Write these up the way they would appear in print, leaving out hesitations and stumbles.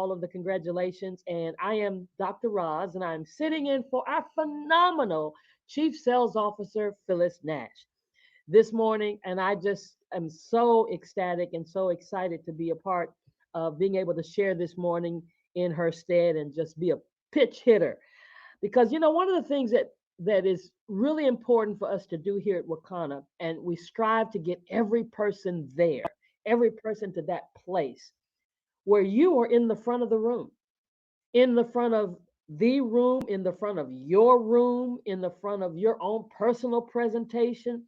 all of the congratulations. And I am Dr. Roz, and I'm sitting in for our phenomenal Chief Sales Officer, Phyllis Nash, this morning. And I just am so ecstatic and so excited to be a part of being able to share this morning in her stead and just be a pitch hitter. Because, one of the things that is really important for us to do here at Wakana, and we strive to get every person there, every person to that place where you are in the front of the room, in the front of the room, in the front of your room, in the front of your own personal presentation,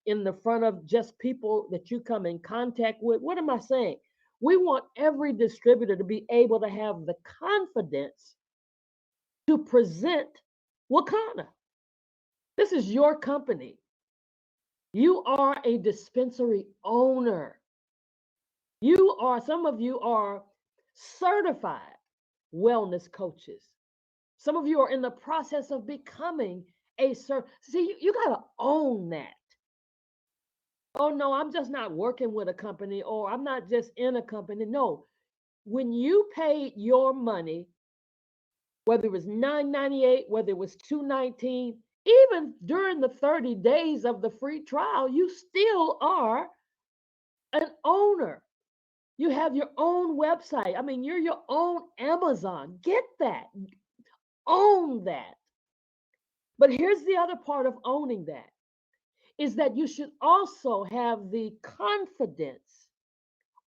in the front of just people that you come in contact with. What am I saying? We want every distributor to be able to have the confidence to present Wakana. This is your company. You are a dispensary owner. Some of you are certified wellness coaches. Some of you are in the process of becoming See, you got to own that. Oh, no, I'm just not working with a company or I'm not just in a company. No, when you paid your money, whether it was $9.98, whether it was $2.19, even during the 30 days of the free trial, you still are an owner. You have your own website. I mean, you're your own Amazon. Get that. Own that. But here's the other part of owning that is that you should also have the confidence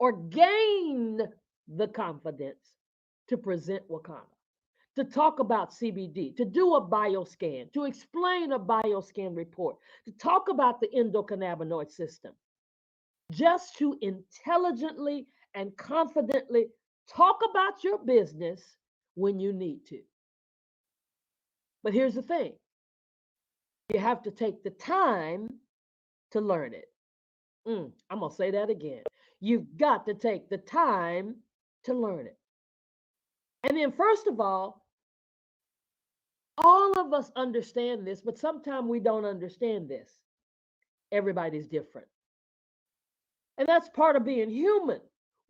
or gain the confidence to present Wakana, to talk about CBD, to do a bioscan, to explain a bioscan report, to talk about the endocannabinoid system, just to intelligently and confidently talk about your business when you need to. But here's the thing, you have to take the time to learn it. I'm going to say that again. You've got to take the time to learn it. And then, first of all of us understand this, but sometimes we don't understand this. Everybody's different. And that's part of being human.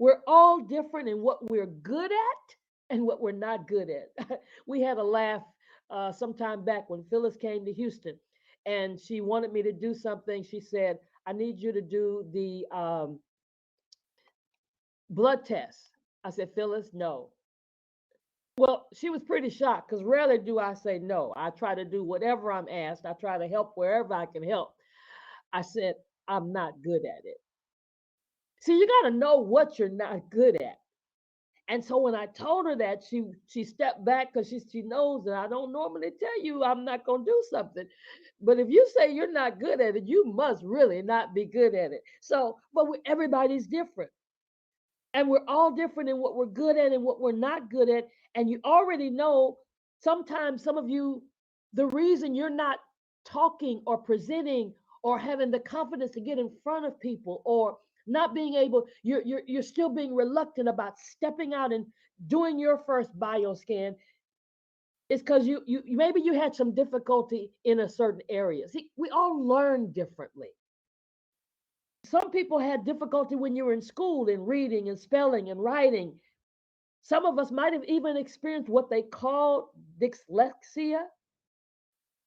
We're all different in what we're good at and what we're not good at. We had a laugh sometime back when Phyllis came to Houston and she wanted me to do something. She said, I need you to do the blood test. I said, Phyllis, no. Well, she was pretty shocked because rarely do I say no. I try to do whatever I'm asked. I try to help wherever I can help. I said, I'm not good at it. See, you got to know what you're not good at. And so when I told her that, she stepped back because she knows that I don't normally tell you I'm not going to do something. But if you say you're not good at it, you must really not be good at it. So, but everybody's different. And we're all different in what we're good at and what we're not good at. And you already know sometimes some of you, the reason you're not talking or presenting or having the confidence to get in front of people or not being able, you're still being reluctant about stepping out and doing your first bioscan is because you maybe you had some difficulty in a certain area. See, we all learn differently. Some people had difficulty when you were in school in reading and spelling and writing. Some of us might have even experienced what they call dyslexia.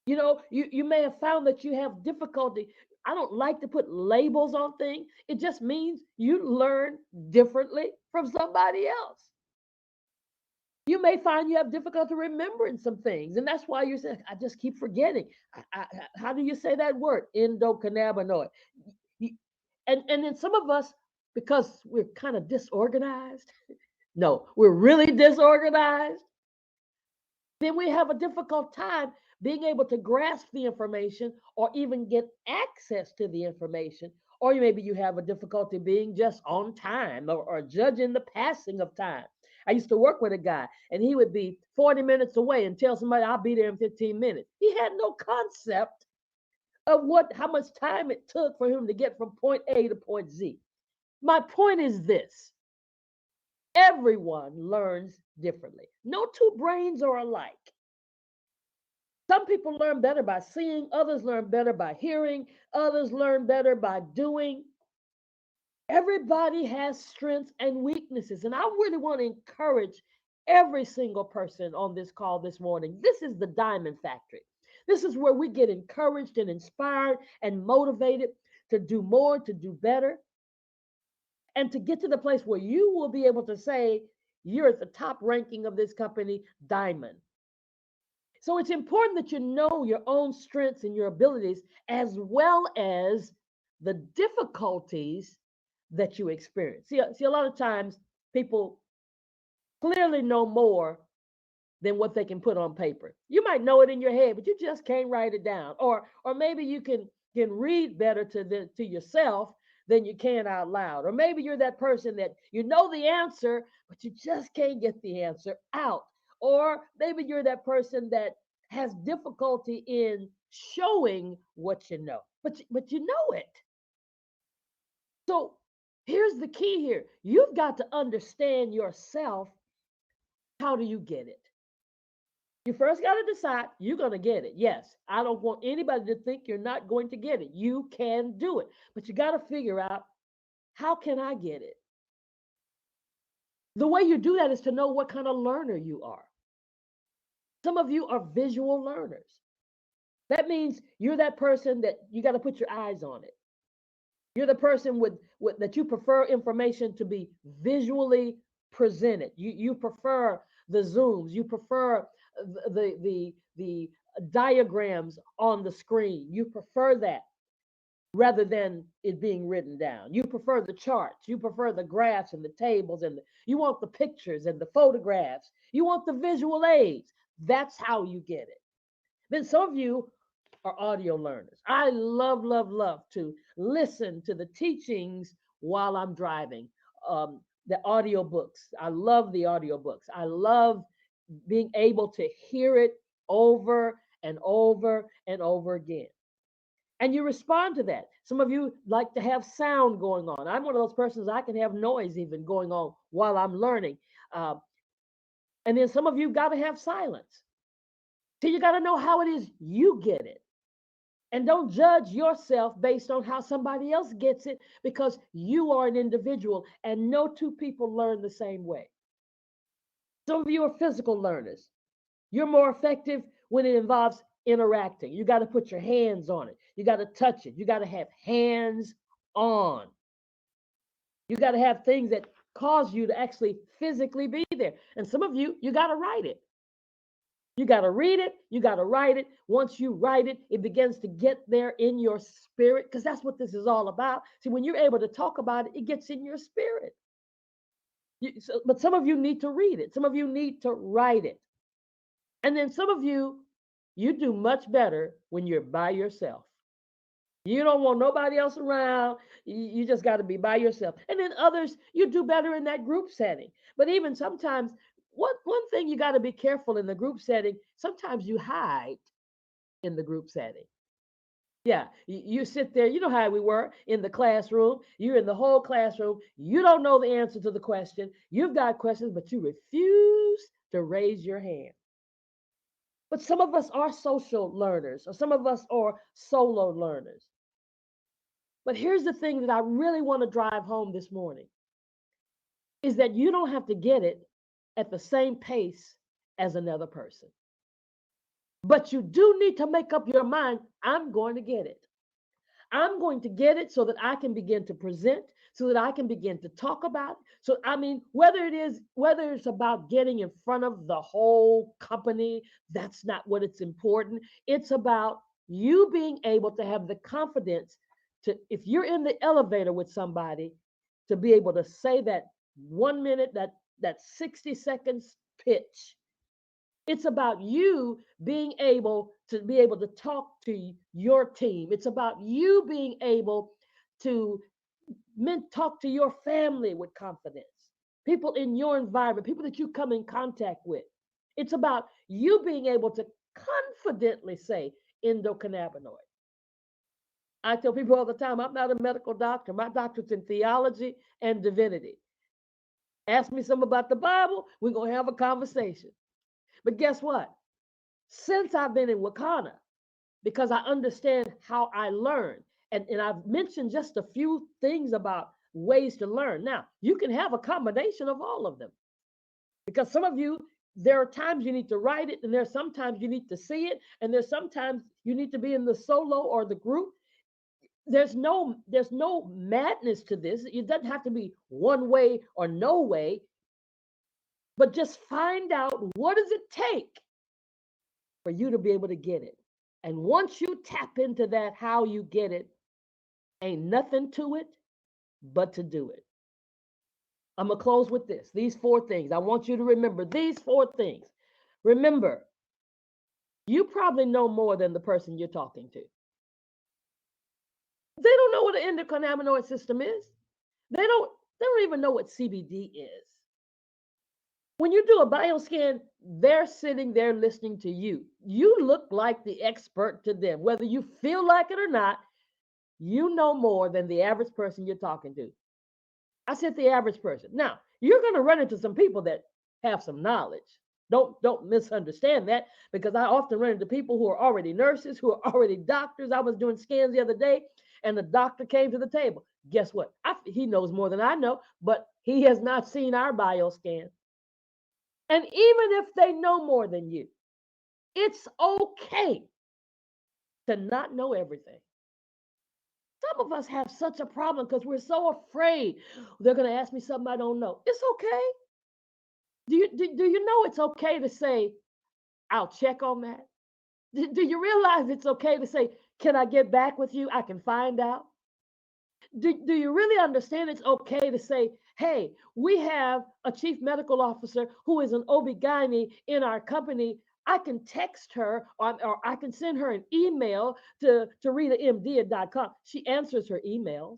You may have found that you have difficulty. I don't like to put labels on things. It just means you learn differently from somebody else. You may find you have difficulty remembering some things, and that's why you're saying, I just keep forgetting. How do you say that word? Endocannabinoid. And then some of us, because we're kind of disorganized, no, we're really disorganized, then we have a difficult time being able to grasp the information or even get access to the information. Or maybe you have a difficulty being just on time or judging the passing of time. I used to work with a guy and he would be 40 minutes away and tell somebody I'll be there in 15 minutes. He had no concept of how much time it took for him to get from point A to point Z. My point is this: everyone learns differently. No two brains are alike. Some people learn better by seeing, others learn better by hearing, others learn better by doing. Everybody has strengths and weaknesses. And I really want to encourage every single person on this call this morning. This is the Diamond Factory. This is where we get encouraged and inspired and motivated to do more, to do better, and to get to the place where you will be able to say, you're at the top ranking of this company, Diamond. So it's important that you know your own strengths and your abilities, as well as the difficulties that you experience. See, a lot of times people clearly know more than what they can put on paper. You might know it in your head, but you just can't write it down. Or maybe you can read better to yourself than you can out loud. Or maybe you're that person that you know the answer, but you just can't get the answer out. Or maybe you're that person that has difficulty in showing what you know, but you know it. So here's the key here. You've got to understand yourself. How do you get it? You first got to decide you're going to get it. Yes, I don't want anybody to think you're not going to get it. You can do it. But you got to figure out, how can I get it? The way you do that is to know what kind of learner you are. Some of you are visual learners. That means you're that person that you got to put your eyes on it. You're the person with that you prefer information to be visually presented. You prefer the zooms. You prefer the diagrams on the screen. You prefer that rather than it being written down. You prefer the charts. You prefer the graphs and the tables you want the pictures and the photographs. You want the visual aids. That's how you get it. Then some of you are audio learners. I love, love, love to listen to the teachings while I'm driving. The audiobooks. I love the audiobooks. I love being able to hear it over and over and over again. And you respond to that. Some of you like to have sound going on. I'm one of those persons, I can have noise even going on while I'm learning. Uh, and then some of you got to have silence. So you got to know how it is you get it. And don't judge yourself based on how somebody else gets it, because you are an individual and no two people learn the same way. Some of you are physical learners. You're more effective when it involves interacting. You got to put your hands on it. You got to touch it. You got to have hands on. You got to have things that cause you to actually physically be there. And some of you, you got to write it. You got to read it. You got to write it. Once you write it, it begins to get there in your spirit, because that's what this is all about. See, when you're able to talk about it, it gets in your spirit. But some of you need to read it. Some of you need to write it. And then some of you, you do much better when you're by yourself. You don't want nobody else around. You just got to be by yourself. And then others, you do better in that group setting. But even sometimes, one thing you got to be careful in the group setting, sometimes you hide in the group setting. Yeah, you sit there, you know how we were in the classroom. You're in the whole classroom. You don't know the answer to the question. You've got questions, but you refuse to raise your hand. But some of us are social learners, or some of us are solo learners. But here's the thing that I really want to drive home this morning is that you don't have to get it at the same pace as another person. But you do need to make up your mind, I'm going to get it. I'm going to get it so that I can begin to present, so that I can begin to talk about it. So, I mean, whether it's about getting in front of the whole company, that's not what it's important. It's about you being able to have the confidence to, if you're in the elevator with somebody, to be able to say that 1 minute, that 60 seconds pitch. It's about you being able to talk to your team. It's about you being able to talk to your family with confidence. People in your environment, people that you come in contact with. It's about you being able to confidently say endocannabinoid. I tell people all the time, I'm not a medical doctor. My doctorate's in theology and divinity. Ask me something about the Bible, we're going to have a conversation. But guess what? Since I've been in Wakanda, because I understand how I learn, and I've mentioned just a few things about ways to learn. Now, you can have a combination of all of them because some of you, there are times you need to write it, and there's sometimes you need to see it, and there's sometimes you need to be in the solo or the group. There's no madness to this. It doesn't have to be one way or no way, but just find out what does it take for you to be able to get it. And once you tap into that, how you get it, ain't nothing to it but to do it. I'm going to close with this. These four things. I want you to remember these four things. Remember, you probably know more than the person you're talking to. They don't know what an endocannabinoid system is. They don't even know what CBD is. When you do a bioscan, they're sitting there listening to you. You look like the expert to them. Whether you feel like it or not, you know more than the average person you're talking to. I said the average person. Now, you're going to run into some people that have some knowledge. Don't misunderstand that, because I often run into people who are already nurses, who are already doctors. I was doing scans the other day, and the doctor came to the table. Guess what? He knows more than I know, but he has not seen our bioscan. And even if they know more than you, it's okay to not know everything. Some of us have such a problem because we're so afraid they're going to ask me something I don't know. It's okay. Do you know it's okay to say, I'll check on that? Do you realize it's okay to say, can I get back with you? I can find out. Do you really understand it's okay to say, hey, we have a chief medical officer who is an OB-GYN in our company. I can text her or I can send her an email to RitaMD.com. She answers her emails.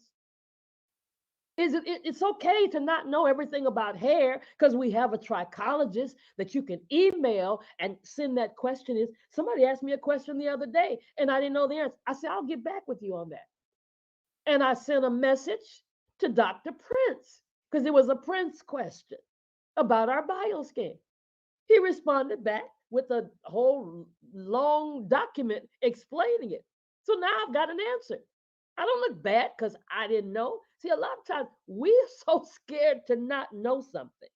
It's okay to not know everything about hair because we have a trichologist that you can email and send that question. Somebody asked me a question the other day and I didn't know the answer. I said, I'll get back with you on that. And I sent a message to Dr. Prince because it was a Prince question about our bioscan. He responded back with a whole long document explaining it. So now I've got an answer. I don't look bad because I didn't know. See, a lot of times we're so scared to not know something.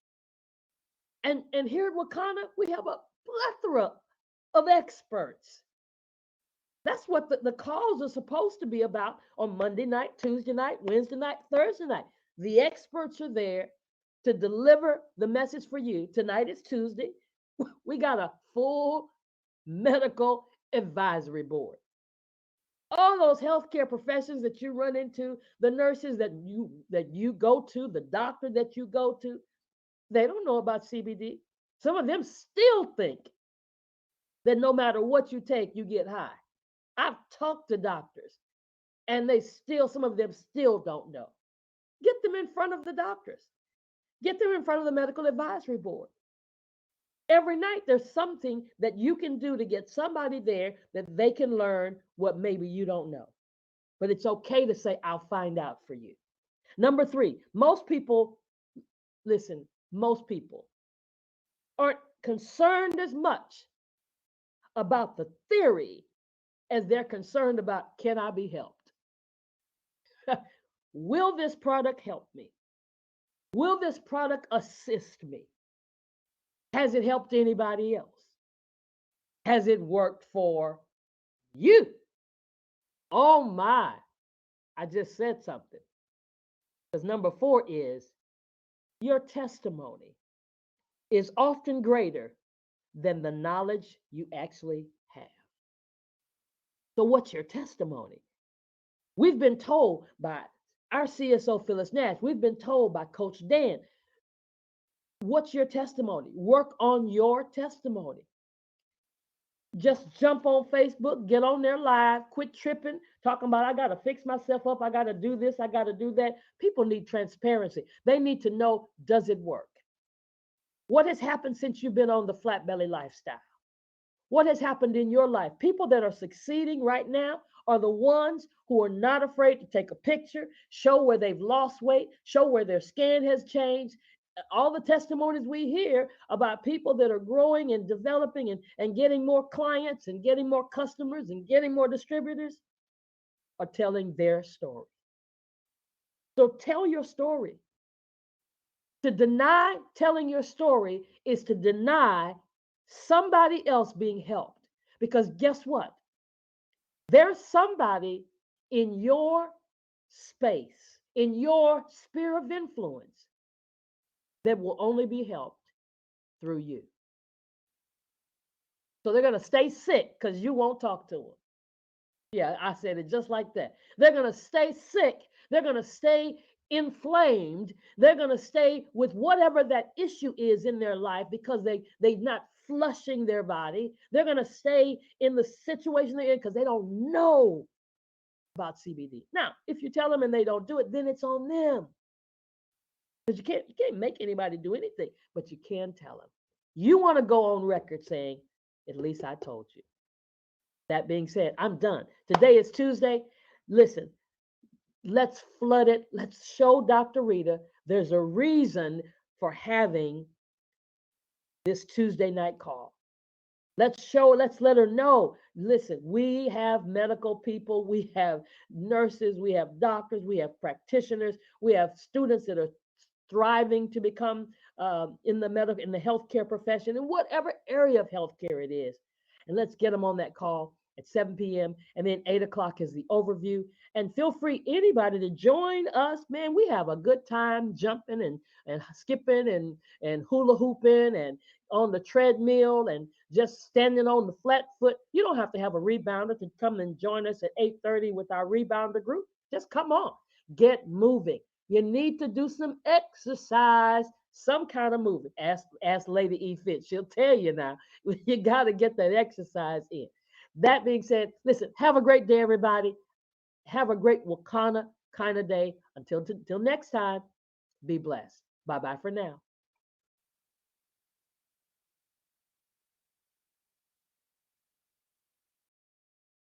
And here at Wakanda, we have a plethora of experts. That's what the calls are supposed to be about on Monday night, Tuesday night, Wednesday night, Thursday night. The experts are there to deliver the message for you. Tonight is Tuesday. We got a full medical advisory board. All those healthcare professions that you run into, the nurses that you go to, the doctor that you go to, they don't know about CBD. Some of them still think that no matter what you take, you get high. I've talked to doctors and some of them still don't know. Get them in front of the doctors. Get them in front of the medical advisory board. Every night there's something that you can do to get somebody there that they can learn what maybe you don't know. But it's okay to say, I'll find out for you. Number 3, most people aren't concerned as much about the theory as they're concerned about, can I be helped? Will this product help me? Will this product assist me? Has it helped anybody else? Has it worked for you? Oh my, I just said something. Because number 4 is your testimony is often greater than the knowledge you actually have. So what's your testimony? We've been told by our CSO, Phyllis Nash, we've been told by Coach Dan, what's your testimony? Work on your testimony. Just jump on Facebook, get on there live, quit tripping, talking about, I got to fix myself up, I got to do this, I got to do that. People need transparency. They need to know, does it work? What has happened since you've been on the flat belly lifestyle? What has happened in your life? People that are succeeding right now are the ones who are not afraid to take a picture, show where they've lost weight, show where their skin has changed. All the testimonies we hear about people that are growing and developing and getting more clients and getting more customers and getting more distributors are telling their story. So tell your story. To deny telling your story is to deny somebody else being helped. Because guess what? There's somebody in your space, in your sphere of influence, that will only be helped through you. So they're going to stay sick because you won't talk to them. Yeah, I said it just like that. They're going to stay sick. They're going to stay inflamed. They're going to stay with whatever that issue is in their life because they're not flushing their body. They're going to stay in the situation they're in because they don't know about CBD. Now, if you tell them and they don't do it, then it's on them. Because you can't make anybody do anything, but you can tell them. You want to go on record saying, at least I told you. That being said, I'm done. Today is Tuesday. Listen, let's flood it. Let's show Dr. Rita there's a reason for having this Tuesday night call. Let's let her know. Listen, we have medical people, we have nurses, we have doctors, we have practitioners, we have students that are striving to become in the healthcare profession, in whatever area of healthcare it is. And let's get them on that call at 7 p.m. And then 8 o'clock is the overview. And feel free, anybody, to join us. Man, we have a good time jumping and skipping and hula hooping and on the treadmill and just standing on the flat foot. You don't have to have a rebounder to come and join us at 8:30 with our rebounder group. Just come on, get moving. You need to do some exercise, some kind of movement. Ask Lady E Fit. She'll tell you now. You got to get that exercise in. That being said, listen, have a great day, everybody. Have a great Wakana kind of day. Until next time, be blessed. Bye bye for now.